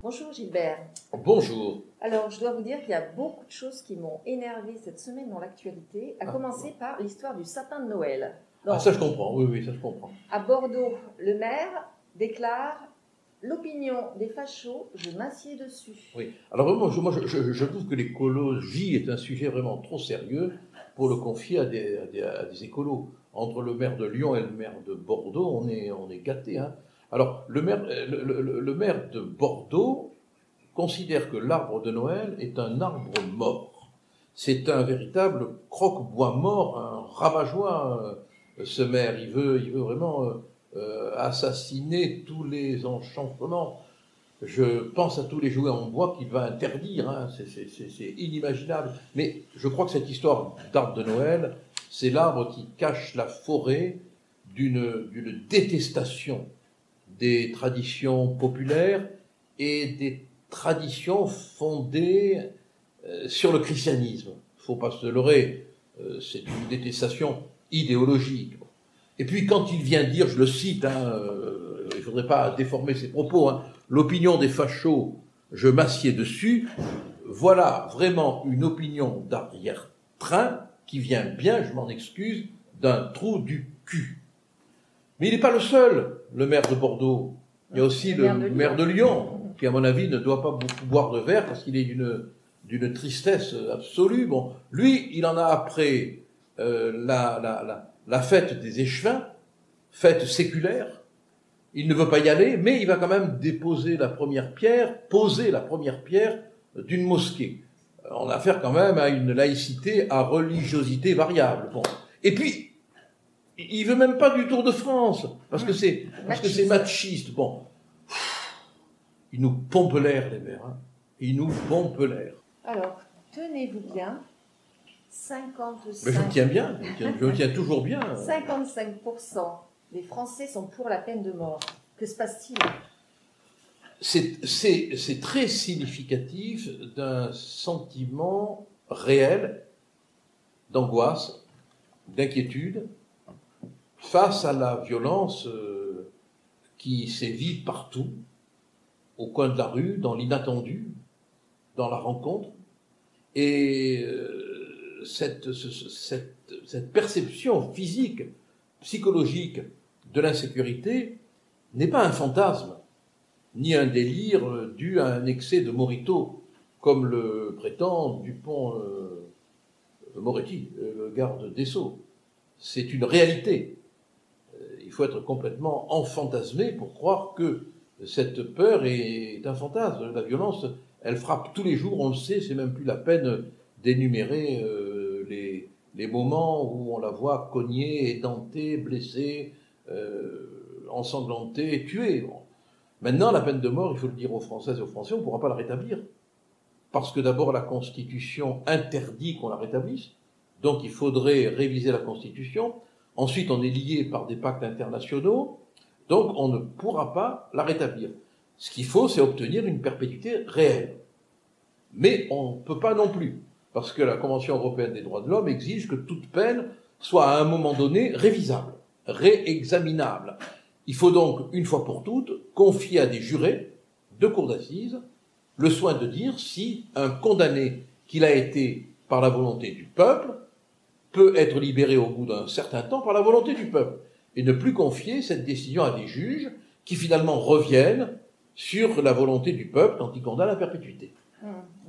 Bonjour Gilbert. Bonjour. Alors, je dois vous dire qu'il y a beaucoup de choses qui m'ont énervé cette semaine dans l'actualité, à commencer par l'histoire du sapin de Noël. Donc, ça je comprends, oui, ça je comprends. À Bordeaux, le maire déclare « L'opinion des fachos, je m'assieds dessus ». Oui. Alors moi, je trouve que l'écologie est un sujet vraiment trop sérieux pour le confier à des écolos. Entre le maire de Lyon et le maire de Bordeaux, on est gâtés. Hein. Alors, le maire de Bordeaux considère que l'arbre de Noël est un arbre mort. C'est un véritable croque-bois mort, un rabat-joie, ce maire. Il veut vraiment assassiner tous les enchantements. Je pense à tous les jouets en bois qu'il va interdire, hein. C'est inimaginable. Mais je crois que cette histoire d'arbre de Noël, c'est l'arbre qui cache la forêt d'une détestation des traditions populaires et des traditions fondées sur le christianisme. Il ne faut pas se leurrer, c'est une détestation idéologique. Et puis quand il vient dire, je le cite, hein, il ne faudrait pas déformer ses propos, hein, l'opinion des fachos, je m'assieds dessus, voilà vraiment une opinion d'arrière-train qui vient bien, je m'en excuse, d'un trou du cul. Mais il n'est pas le seul, le maire de Bordeaux. Il y a aussi le maire de Lyon, qui à mon avis ne doit pas beaucoup boire de verre parce qu'il est d'une tristesse absolue. Bon, lui, il en a après la fête des échevins, fête séculaire. Il ne veut pas y aller, mais il va quand même poser la première pierre d'une mosquée. On a affaire quand même à une laïcité à religiosité variable. Bon. Et puis, il veut même pas du Tour de France, parce que c'est machiste. Bon. Ils nous pompent l'air, les maires. Hein. Ils nous pompent l'air. Alors, tenez-vous bien, 55... Mais je me tiens bien, je me tiens toujours bien. 55% des Français sont pour la peine de mort. Que se passe-t-il ? C'est très significatif d'un sentiment réel d'angoisse, d'inquiétude, face à la violence qui sévit partout, au coin de la rue, dans l'inattendu, dans la rencontre. Et cette perception physique, psychologique de l'insécurité n'est pas un fantasme, ni un délire dû à un excès de Morito, comme le prétend Dupond-Moretti, le garde des Sceaux. C'est une réalité. Il faut être complètement enfantasmé pour croire que cette peur est un fantasme. La violence, elle frappe tous les jours, on le sait, c'est même plus la peine d'énumérer les moments où on la voit cognée, édentée, blessée, ensanglantée, tuée. Bon. Maintenant, la peine de mort, il faut le dire aux Françaises et aux Français, on ne pourra pas la rétablir. Parce que d'abord, la Constitution interdit qu'on la rétablisse. Donc, il faudrait réviser la Constitution. Ensuite, on est lié par des pactes internationaux. Donc, on ne pourra pas la rétablir. Ce qu'il faut, c'est obtenir une perpétuité réelle. Mais on ne peut pas non plus. Parce que la Convention européenne des droits de l'homme exige que toute peine soit à un moment donné révisable, réexaminable. Il faut donc, une fois pour toutes, confier à des jurés de cour d'assises le soin de dire si un condamné qu'il a été par la volonté du peuple peut être libéré au bout d'un certain temps par la volonté du peuple, et ne plus confier cette décision à des juges qui finalement reviennent sur la volonté du peuple quand ils condamnent à perpétuité.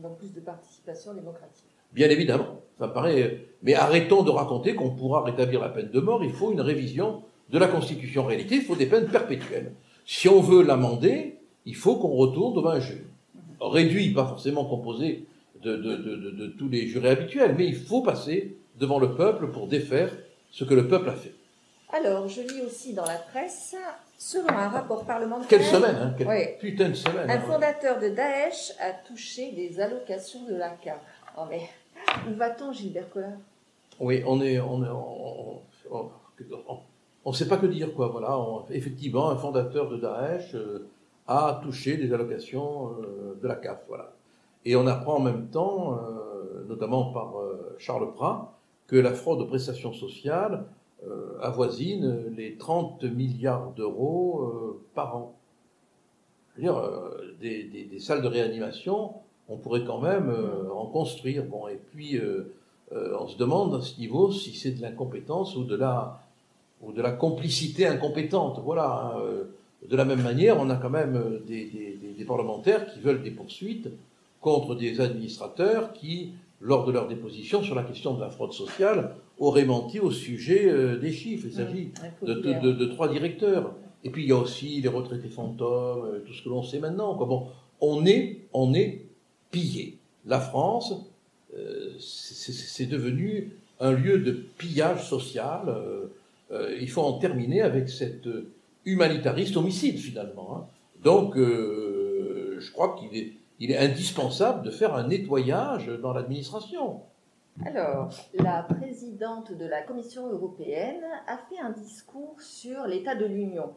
Donc plus de participation démocratique. Bien évidemment, ça me paraît... Mais arrêtons de raconter qu'on pourra rétablir la peine de mort, il faut une révision de la Constitution. En réalité, il faut des peines perpétuelles. Si on veut l'amender, il faut qu'on retourne devant un juge. Réduit, pas forcément composé de tous les jurés habituels, mais il faut passer devant le peuple pour défaire ce que le peuple a fait. Alors, je lis aussi dans la presse, selon un rapport parlementaire... Quelle semaine, hein, quelle putain de semaine. Un fondateur de Daesh a touché des allocations de la CAF. Oh mais, où va-t-on, Gilbert Collin ? Oui, on ne sait pas que dire, quoi. Voilà, effectivement, un fondateur de Daesh a touché des allocations de la CAF, voilà. Et on apprend en même temps, notamment par Charles Prat, que la fraude aux prestations sociales avoisine les 30 milliards d'euros par an. je veux dire, des salles de réanimation, on pourrait quand même en construire. Bon, et puis, on se demande à ce niveau si c'est de l'incompétence ou de la complicité incompétente. Voilà. De la même manière, on a quand même des parlementaires qui veulent des poursuites contre des administrateurs qui, lors de leur déposition sur la question de la fraude sociale, auraient menti au sujet des chiffres. Il s'agit de 3 directeurs. Et puis il y a aussi les retraités fantômes, tout ce que l'on sait maintenant. Bon, on est pillé. La France, c'est devenu un lieu de pillage social. Il faut en terminer avec cette humanitariste homicide, finalement. Hein. Donc, je crois qu'il est indispensable de faire un nettoyage dans l'administration. Alors, la présidente de la Commission européenne a fait un discours sur l'état de l'Union.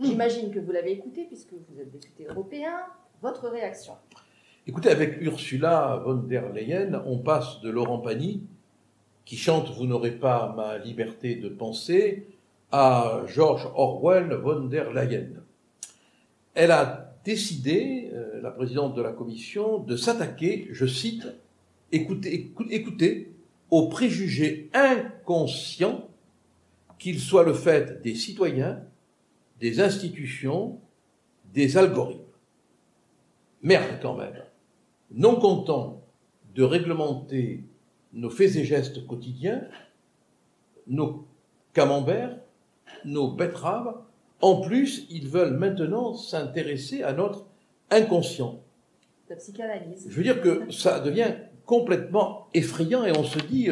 J'imagine que vous l'avez écouté, puisque vous êtes député européen. Votre réaction? Écoutez, avec Ursula von der Leyen, on passe de Laurent Pagny, qui chante « Vous n'aurez pas ma liberté de penser », à George Orwell von der Leyen. Elle a décidé, la présidente de la Commission, de s'attaquer, je cite, « écoutez, aux préjugés inconscients, qu'ils soient le fait des citoyens, des institutions, des algorithmes. » Merde quand même. Non content de réglementer nos faits et gestes quotidiens, nos camemberts, nos betteraves, en plus, ils veulent maintenant s'intéresser à notre inconscient. La psychanalyse. Je veux dire que ça devient complètement effrayant et on se dit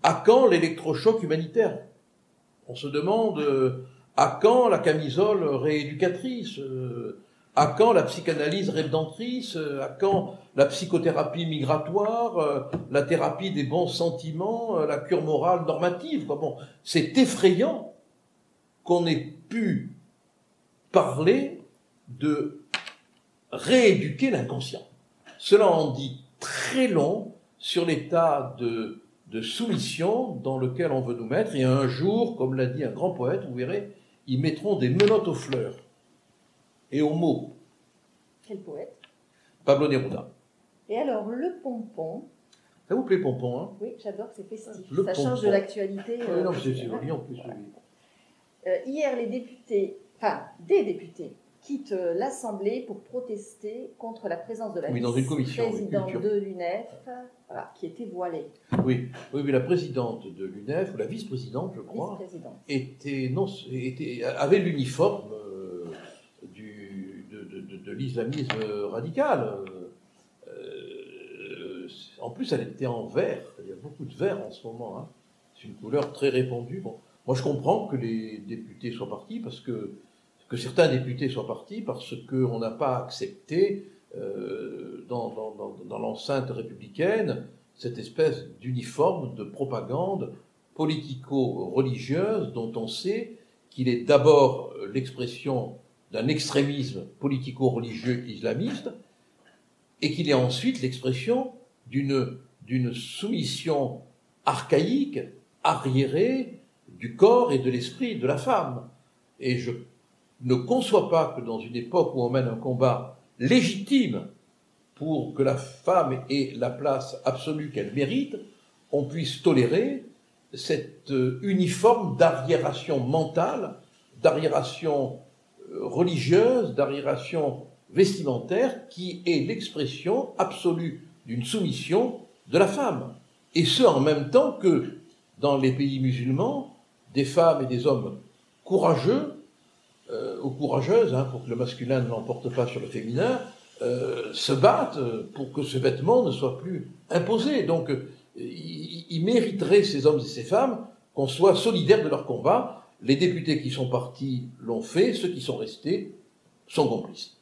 à quand l'électrochoc humanitaire? On se demande à quand la camisole rééducatrice? À quand la psychanalyse rédemptrice? À quand la psychothérapie migratoire? La thérapie des bons sentiments? La cure morale normative? Bon, c'est effrayant qu'on ait pu parler de rééduquer l'inconscient. Cela en dit très long sur l'état de soumission dans lequel on veut nous mettre. Et un jour, comme l'a dit un grand poète, vous verrez, ils mettront des menottes aux fleurs et aux mots. Quel poète? Pablo Neruda. Et alors, le pompon. Ça vous plaît, pompon, hein? Oui, j'adore, c'est festif. Le ça pompon. Change de l'actualité. Oui, non, c'est joli en plus. Voilà. Hier, des députés quittent l'Assemblée pour protester contre la présence de la vice-présidente de l'UNEF, voilà, qui était voilée. Oui, la présidente de l'UNEF, ou la vice-présidente, je crois, avait l'uniforme de l'islamisme radical. En plus, elle était en vert. Il y a beaucoup de vert en ce moment. Hein. C'est une couleur très répandue. Bon, moi, je comprends que les députés soient partis, que certains députés soient partis, parce qu'on n'a pas accepté dans l'enceinte républicaine cette espèce d'uniforme de propagande politico-religieuse dont on sait qu'il est d'abord l'expression d'un extrémisme politico-religieux islamiste et qu'il est ensuite l'expression d'une soumission archaïque, arriérée du corps et de l'esprit de la femme. Et je ne conçois pas que dans une époque où on mène un combat légitime pour que la femme ait la place absolue qu'elle mérite, on puisse tolérer cet uniforme d'arriération mentale, d'arriération religieuse, d'arriération vestimentaire, qui est l'expression absolue d'une soumission de la femme. Et ce, en même temps que, dans les pays musulmans, des femmes et des hommes courageux, ou courageuses, hein, pour que le masculin ne l'emporte pas sur le féminin, se battent pour que ce vêtement ne soit plus imposé. Donc, ils mériteraient, ces hommes et ces femmes, qu'on soit solidaires de leur combat. Les députés qui sont partis l'ont fait, ceux qui sont restés sont complices.